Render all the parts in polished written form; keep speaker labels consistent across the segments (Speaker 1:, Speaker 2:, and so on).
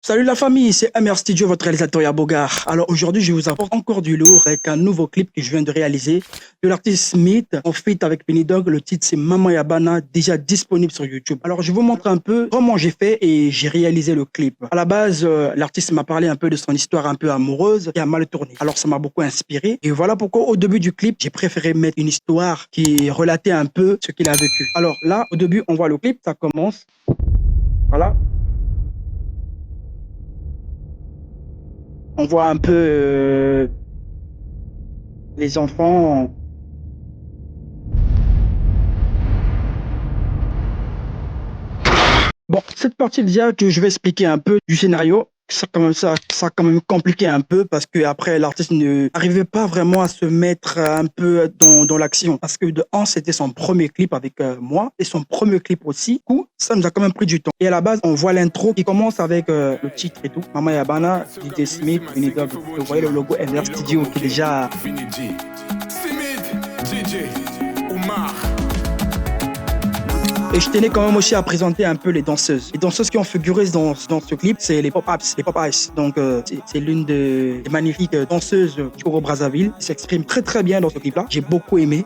Speaker 1: Salut la famille, c'est MR Studio, votre réalisateur Yabogar. Alors aujourd'hui, je vous apporte encore du lourd avec un nouveau clip que je viens de réaliser de l'artiste Smith en feat avec Penny Dog. Le titre c'est Mama Yabana, déjà disponible sur YouTube. Alors je vais vous montrer un peu comment j'ai fait et j'ai réalisé le clip. À la base, l'artiste m'a parlé un peu de son histoire un peu amoureuse qui a mal tourné. Alors ça m'a beaucoup inspiré et voilà pourquoi au début du clip, j'ai préféré mettre une histoire qui relatait un peu ce qu'il a vécu. Alors là, au début, on voit le clip, ça commence. Voilà. On voit un peu les enfants. Bon, cette partie déjà que je vais expliquer un peu du scénario, ça a quand même compliqué un peu parce que après l'artiste ne arrivait pas vraiment à se mettre un peu dans l'action parce que de un c'était son premier clip avec moi et son premier clip aussi. Du coup, ça nous a quand même pris du temps. Et à la base, on voit l'intro qui commence avec le titre et tout. Mama Yabana, DJ Smith, Penny Dog. Vous voyez le logo MR Studio qui est déjà. Et je tenais quand même aussi à présenter un peu les danseuses. Les danseuses qui ont figuré dans ce clip, c'est les Pop-Ups, les Pop-Ice. Donc, c'est l'une des magnifiques danseuses du Congo Brazzaville qui s'exprime très très bien dans ce clip-là. J'ai beaucoup aimé.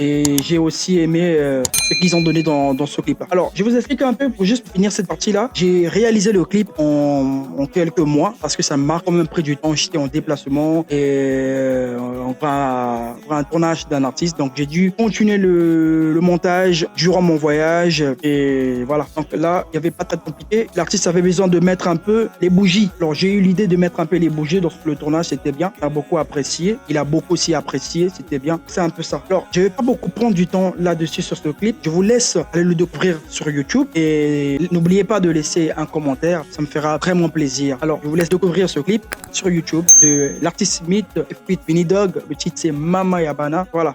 Speaker 1: Et j'ai aussi aimé ce qu'ils ont donné dans ce clip-là. Alors, je vous explique un peu pour juste finir cette partie-là. J'ai réalisé le clip en quelques mois parce que ça m'a quand même pris du temps. J'étais en déplacement et on va un tournage d'un artiste. Donc, j'ai dû continuer le montage durant mon voyage et voilà. Donc là, il n'y avait pas très compliqué. L'artiste avait besoin de mettre un peu les bougies. Alors j'ai eu l'idée de mettre un peu les bougies dans le tournage, c'était bien. Il a beaucoup apprécié. Il a beaucoup aussi apprécié, c'était bien. C'est un peu ça. Alors je vais pas beaucoup prendre du temps là-dessus sur ce clip. Je vous laisse aller le découvrir sur YouTube et n'oubliez pas de laisser un commentaire. Ça me fera vraiment plaisir. Alors je vous laisse découvrir ce clip sur YouTube de l'artiste Smith feat. Penny Dog. Le titre c'est Mama Yabana. Voilà.